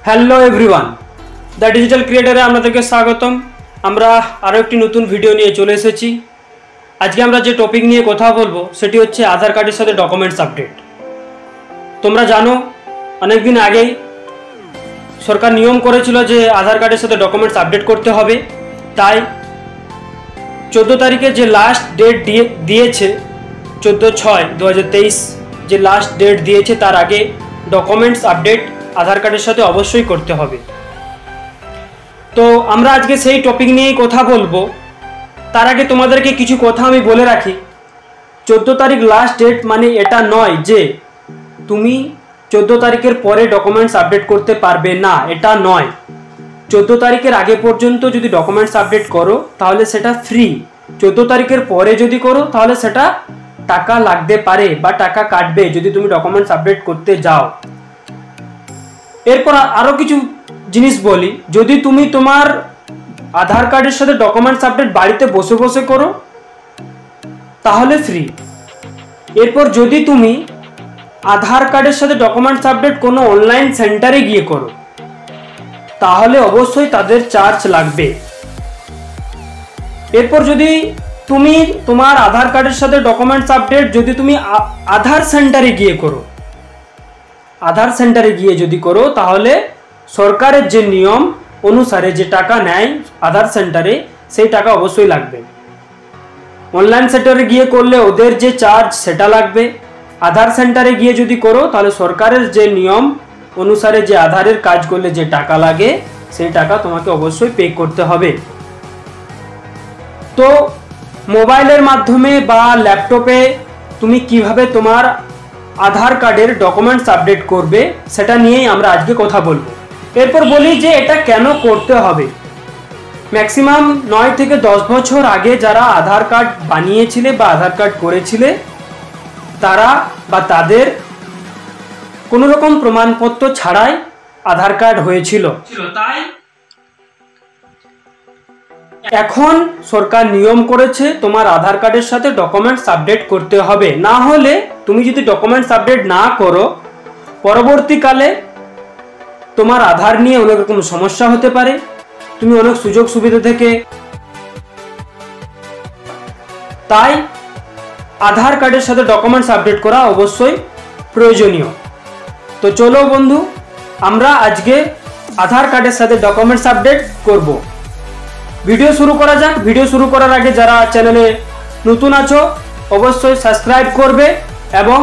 Hello everyone, the digital ক্রিয়েটারে আপনাদেরকে স্বাগতম। আমরা আরও একটি নতুন ভিডিও নিয়ে চলে এসেছি। আজকে আমরা যে টপিক নিয়ে কথা বলবো সেটি হচ্ছে আধার কার্ডের সাথে ডকুমেন্টস আপডেট। তোমরা জানো অনেক দিন আগেই সরকার নিয়ম করেছিল যে আধার কার্ডের সাথে ডকুমেন্টস আপডেট করতে হবে। তাই 14 তারিখে যে লাস্ট ডেট দিয়েছে 14/6/2023 যে লাস্ট ডেট দিয়েছে, তার আগে ডকুমেন্টস আপডেট আধার কার্ডের সাথে অবশ্যই করতে হবে। তো আমরা আজকে সেই টপিক নিয়েই কথা বলবো। তার আগে তোমাদেরকে কিছু কথা আমি বলে রাখি। 14 তারিখ লাস্ট ডেট মানে এটা নয় যে তুমি 14 তারিখের পরে ডকুমেন্টস আপডেট করতে পারবে না, এটা নয়। 14 তারিখের আগে পর্যন্ত যদি ডকুমেন্টস আপডেট করো তাহলে সেটা ফ্রি। 14 তারিখের পরে যদি করো তাহলে সেটা টাকা লাগতে পারে বা টাকা কাটবে যদি তুমি ডকুমেন্টস আপডেট করতে যাও। এরপর আরও কিছু জিনিস বলি। যদি তুমি তোমার আধার কার্ডের সাথে ডকুমেন্টস আপডেট বাড়িতে বসে বসে করো তাহলে ফ্রি। এরপর যদি তুমি আধার কার্ডের সাথে ডকুমেন্টস আপডেট কোনো অনলাইন সেন্টারে গিয়ে করো তাহলে অবশ্যই তাদের চার্জ লাগবে। এরপর যদি তুমি তোমার আধার কার্ডের সাথে ডকুমেন্টস আপডেট যদি তুমি আধার সেন্টারে গিয়ে করো, আধার সেন্টারে গিয়ে যদি করো তাহলে সরকারের যে নিয়ম অনুসারে যে টাকা নেয় আধার সেন্টারে সেই টাকা অবশ্যই লাগবে। অনলাইন সেন্টারে গিয়ে করলে ওদের যে চার্জ সেটা লাগবে। আধার সেন্টারে গিয়ে যদি করো তাহলে সরকারের যে নিয়ম অনুসারে যে আধারের কাজ করলে যে টাকা লাগে সেই টাকা তোমাকে অবশ্যই পে করতে হবে। তো মোবাইলের মাধ্যমে বা ল্যাপটপে তুমি কিভাবে তোমার আধার কার্ডের ডকুমেন্টস আপডেট করবে সেটা নিয়েই আমরা আজকে কথা বলবো। এরপর বলি যে এটা কেন করতে হবে। ম্যাক্সিমাম 9 থেকে 10 বছর আগে যারা আধার কার্ড বানিয়েছিলে বা আধার কার্ড করেছিলে তারা বা তাদের কোনো রকম প্রমাণপত্র ছাড়াই আধার কার্ড হয়েছিল। তাই এখন সরকার নিয়ম করেছে তোমার আধার কার্ডের সাথে ডকুমেন্টস আপডেট করতে হবে। না হলে তুমি যদি ডকুমেন্টস আপডেট না করো পরবর্তীকালে তোমার আধার নিয়ে অনেক রকম সমস্যা হতে পারে। তুমি অনেক সুযোগ সুবিধা থেকে তাই আধার কার্ডের সাথে ডকুমেন্টস আপডেট করা অবশ্যই প্রয়োজনীয়। তো চলো বন্ধু, আমরা আজকে আধার কার্ডের সাথে ডকুমেন্টস আপডেট করব। ভিডিও শুরু করা যাক। ভিডিও শুরু করার আগে যারা চ্যানেলে নতুন আছো অবশ্যই সাবস্ক্রাইব করবে এবং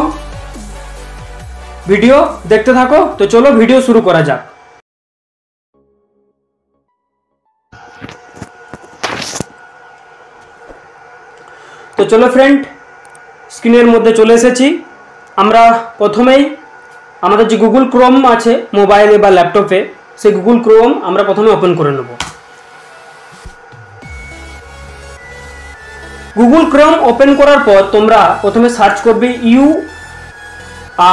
ভিডিও দেখতে থাকো। তো চলো ভিডিও শুরু করা যাক। তো চলো ফ্রেন্ড, স্ক্রিনের মধ্যে চলে এসেছি। আমরা প্রথমেই আমাদের যে গুগল ক্রোম আছে মোবাইলে বা ল্যাপটপে সেই গুগল ক্রোম আমরা প্রথমে ওপেন করে নেব। গুগল ক্রোম ওপেন করার পর তোমরা প্রথমে সার্চ করবে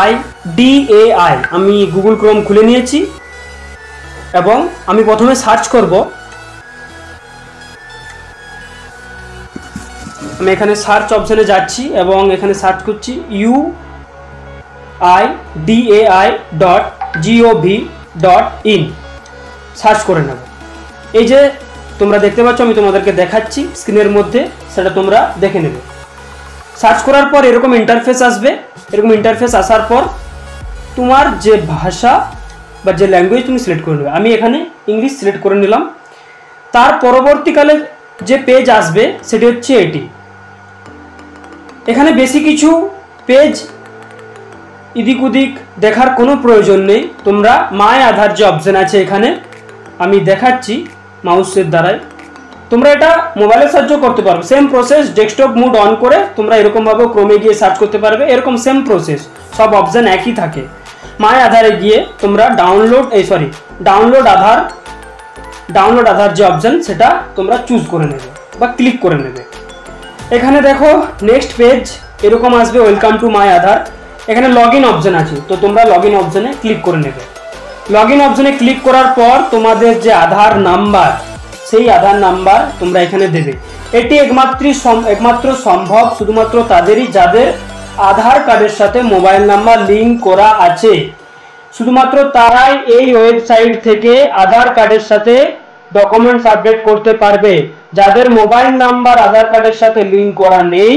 UIDAI। আমি গুগল ক্রোম খুলে নিয়েছি এবং আমি প্রথমে সার্চ করব। আমি এখানে সার্চ অপশনে যাচ্ছি এবং এখানে সার্চ করছি UIDAI.gov.in সার্চ করে নেব। এই যে তোমরা দেখতে পাচ্ছ আমি তোমাদেরকে দেখাচ্ছি স্ক্রিনের মধ্যে, সেটা তোমরা দেখে নেবে। সার্চ করার পর এরকম ইন্টারফেস আসবে। এরকম ইন্টারফেস আসার পর তোমার যে ভাষা বা যে ল্যাঙ্গুয়েজ তুমি সিলেক্ট করে নেবে। আমি এখানে ইংলিশ সিলেক্ট করে নিলাম। তার পরবর্তীকালে যে পেজ আসবে সেটি হচ্ছে এটি। এখানে বেশি কিছু পেজ এদিক ওদিক দেখার কোনো প্রয়োজন নেই। তোমরা মাই আধার যে অপশন আছে এখানে আমি দেখাচ্ছি মাউসের দ্বারাই, তোমরা এটা মোবাইলের সাহায্যে করতে পারবে। Same process, desktop mode on করে তোমরা এরকমভাবে ক্রোমে গিয়ে সার্চ করতে পারবে। এরকম সেম প্রসেস, সব অপশন একই থাকে। মাই আধারে গিয়ে তোমরা ডাউনলোড আধার যে অপশন সেটা তোমরা চুজ করে নেবে বা ক্লিক করে নেবে। এখানে দেখো নেক্সট পেজ এরকম আসবে, ওয়েলকাম টু মাই আধার। এখানে লগ ইন অপশন আছে, তো তোমরা লগ ইন অপশনে ক্লিক করে নেবে। লগ ইন অপশনে ক্লিক করার পর তোমাদের যে আধার নাম্বার সেই আধার নাম্বার তোমরা এখানে দেবে। এটি একমাত্র সম্ভব শুধুমাত্র তাদেরই যাদের আধার কার্ডের সাথে মোবাইল নাম্বার লিঙ্ক করা আছে। শুধুমাত্র তারাই এই ওয়েবসাইট থেকে আধার কার্ডের সাথে ডকুমেন্টস আপডেট করতে পারবে। যাদের মোবাইল নাম্বার আধার কার্ডের সাথে লিংক করা নেই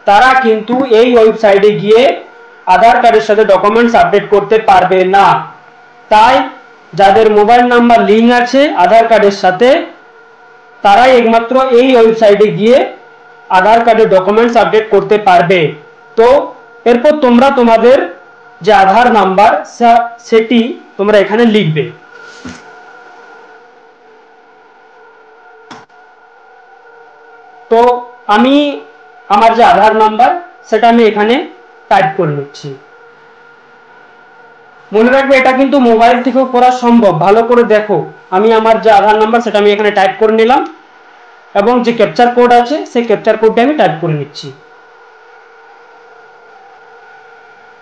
তারা কিন্তু এই ওয়েবসাইটে গিয়ে আধার কার্ডের সাথে ডকুমেন্টস আপডেট করতে পারবে না। তাই যাদের মোবাইল নাম্বার লিংক আছে আধার কার্ডের সাথে তারাই একমাত্র এই ওয়েবসাইটে গিয়ে আধার কার্ডের ডকুমেন্টস আপডেট করতে পারবে। তো এরপর তোমরা তোমাদের যে আধার নাম্বার সেটি তোমরা এখানে লিখবে। তো আমি আমার যে আধার নাম্বার সেটা আমি এখানে টাইপ করে নিচ্ছি। মনে রাখবে এটা কিন্তু মোবাইল থেকেও করা সম্ভব, ভালো করে দেখো। আমি আমার যে আধার নাম্বার সেটা আমি এখানে টাইপ করে নিলাম এবং যে ক্যাপচার কোড আছে সেই ক্যাপচার কোডটা আমি টাইপ করে নিচ্ছি।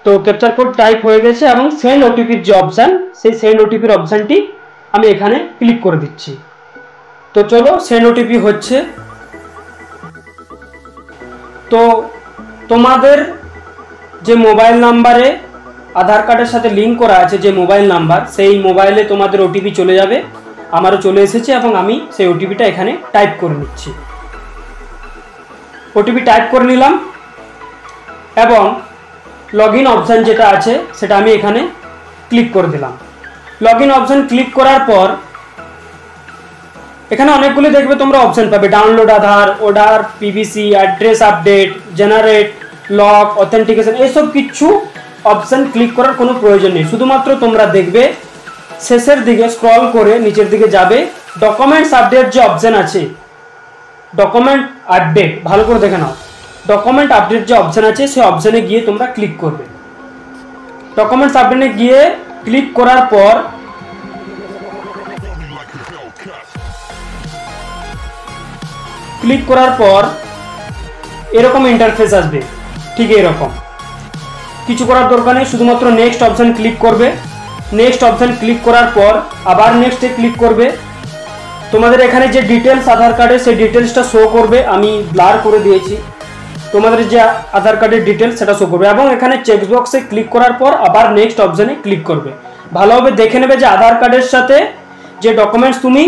তো ক্যাপচার কোড টাইপ হয়ে গেছে এবং সেন্ড ওটিপির যে অপশন সেই সেন্ড ওটিপির অপশনটি আমি এখানে ক্লিক করে দিচ্ছি। তো চলো সেন্ড ওটিপি হচ্ছে। তো তোমাদের যে মোবাইল নাম্বারে আধার কার্ডের সাথে লিংক করা আছে যে মোবাইল নাম্বার সেই মোবাইলে তোমাদের ওটিপি চলে যাবে। আমারও চলে এসেছে এবং আমি সেই ওটিপিটা এখানে টাইপ করে নিচ্ছি। ওটিপি টাইপ করে নিলাম এবং লগ ইন অপশান যেটা আছে সেটা আমি এখানে ক্লিক করে দিলাম। লগ ইন অপশান ক্লিক করার পর এখানে অনেকগুলো দেখবে তোমরা অপশান পাবে, download Aadhaar, order, PVC, address update, generate, lock, authentication, এসব কিছু অপশান ক্লিক করার কোনো প্রয়োজন নেই। শুধুমাত্র তোমরা দেখবে শেষের দিকে স্ক্রল করে নিচের দিকে যাবে, ডকুমেন্টস আপডেট যে অপশান আছে, ডকুমেন্ট আপডেট, ভালো করে দেখে নাও, ডকুমেন্ট আপডেট যে অপশান আছে সেই অপশানে গিয়ে তোমরা ক্লিক করবে। ডকুমেন্টস আপডেটে গিয়ে ক্লিক করার পর এরকম ইন্টারফেস আসবে, ঠিক এরকম। কিছু করার দরকার নেই, শুধুমাত্র নেক্সট অপশান ক্লিক করবে। নেক্সট অপশান ক্লিক করার পর আবার নেক্সটে ক্লিক করবে। তোমাদের এখানে যে ডিটেলস আধার কার্ডে সেই ডিটেলসটা শো করবে, আমি ব্লার করে দিয়েছি। তোমাদের যে আধার কার্ডের ডিটেলস সেটা শো করবে এবং এখানে চেকবক্সে ক্লিক করার পর আবার নেক্সট অপশানে ক্লিক করবে। ভালোভাবে দেখে নেবে যে আধার কার্ডের সাথে যে ডকুমেন্টস তুমি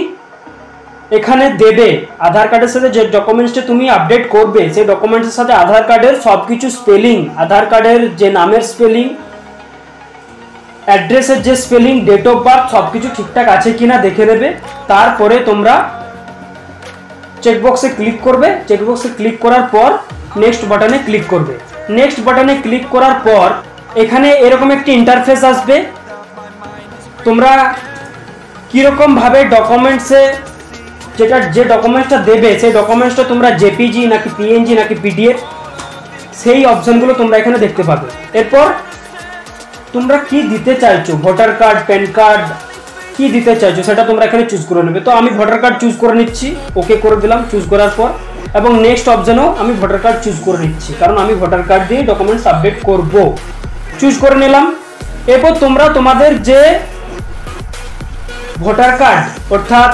এখানে দেবে, আধার কার্ডের সাথে যে ডকুমেন্টসটা তুমি আপডেট করবে সেই ডকুমেন্টসের সাথে আধার কার্ডের সব কিছু স্পেলিং, আধার কার্ডের যে নামের স্পেলিং, অ্যাড্রেসের যে স্পেলিং, ডেট অফ বার্থ সব কিছু ঠিকঠাক আছে কিনা দেখে নেবে। তারপরে তোমরা চেকবক্সে ক্লিক করবে। চেকবক্সে ক্লিক করার পর নেক্সট বাটনে ক্লিক করবে। নেক্সট বাটনে ক্লিক করার পর এখানে এরকম একটি ইন্টারফেস আসবে। তোমরা কীরকম ভাবে ডকুমেন্টসে যে ডকুমেন্টসটা দেবে সেই ডকুমেন্টসটা তোমরা জেপিজি নাকি পিএনজি নাকি পিডিএফ সেই অপশনগুলো তোমরা এখানে দেখতে পাবে। এরপর তোমরা কি দিতে চাইছো, ভোটার কার্ড, প্যান কার্ড, কি দিতে চাইছো সেটা তোমরা এখানে চুজ করে নেবে। তো আমি ভোটার কার্ড চুজ করে নিচ্ছি, ওকে করে দিলাম চুজ করার পর, এবং নেক্সট অপশনেও আমি ভোটার কার্ড চুজ করে নিচ্ছি কারণ আমি ভোটার কার্ড দিয়ে ডকুমেন্টস আপডেট করব। চুজ করে নিলাম। এরপর তোমরা তোমাদের যে ভোটার কার্ড অর্থাৎ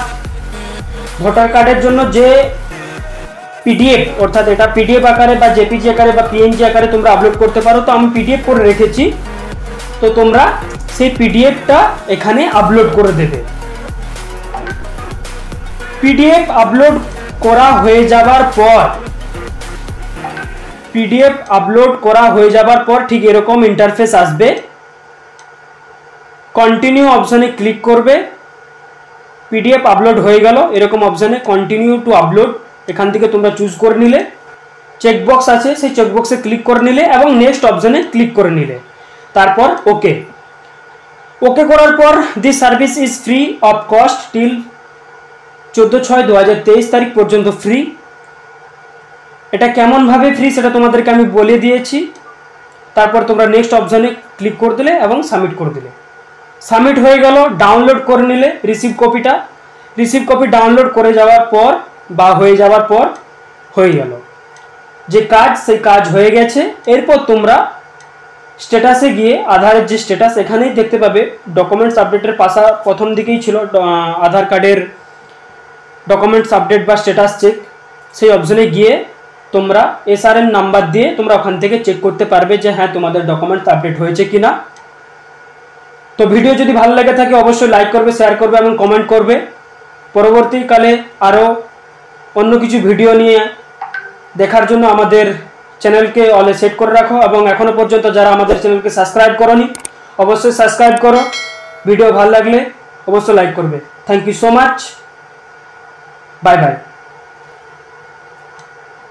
ভোটার কার্ডের জন্য যে পিডিএফ অর্থাৎ এটা পিডিএফ আকারে বা জেপিজি আকারে বা পিএনজি আকারে তোমরা আপলোড করতে পারো। তো আমি পিডিএফ করে রেখেছি, তো তোমরা সেই পিডিএফটা এখানে আপলোড করে দেবে। পিডিএফ আপলোড করা হয়ে যাবার পর ঠিক এরকম ইন্টারফেস আসবে। কন্টিনিউ অপশনে ক্লিক করবে। পিডিএফ আপলোড হয়ে গেল, এরকম অপশনে কন্টিনিউ টু আপলোড এখান থেকে তোমরা চুজ করে নিলে। চেকবক্স আছে সেই চেকবক্সে ক্লিক করে নিলে এবং নেক্সট অপশনে ক্লিক করে নিলে। তারপর ওকে করার পর this service is free of cost till 14/6/2023 তারিখ পর্যন্ত ফ্রি। এটা কেমনভাবে ফ্রি সেটা তোমাদেরকে আমি বলে দিয়েছি। তারপর তোমরা নেক্সট অপশনে ক্লিক করে দিলে এবং সাবমিট করে দিলে। সাবমিট হয়ে গেল। ডাউনলোড করে নিলে রিসিভ কপি ডাউনলোড করে যাওয়ার পর বা হয়ে যাওয়ার পর হয়ে গেল যে কাজ, সেই কাজ হয়ে গেছে। এরপর তোমরা স্ট্যাটাসে গিয়ে আধারের যে স্ট্যাটাস এখানেই দেখতে পাবে। ডকুমেন্টস আপডেটের পাশা প্রথম দিকেই ছিল আধার কার্ডের ডকুমেন্টস আপডেট বা স্ট্যাটাস চেক, সেই অপশনে গিয়ে তোমরা এসআরএন নাম্বার দিয়ে তোমরা ওখান থেকে চেক করতে পারবে যে হ্যাঁ তোমাদের ডকুমেন্টস আপডেট হয়েছে কিনা। তো ভিডিও যদি ভালো লেগে থাকে অবশ্যই লাইক করবে, শেয়ার করবে এবং কমেন্ট করবে। পরবর্তীকালে আরও অন্য কিছু ভিডিও নিয়ে দেখার জন্য আমাদের চ্যানেলকে অলে সেট করে রাখো, এবং এখনও পর্যন্ত যারা আমাদের চ্যানেলকে সাবস্ক্রাইব করোনি অবশ্যই সাবস্ক্রাইব করো। ভিডিও ভালো লাগলে অবশ্যই লাইক করবে। Thank you so much, bye by.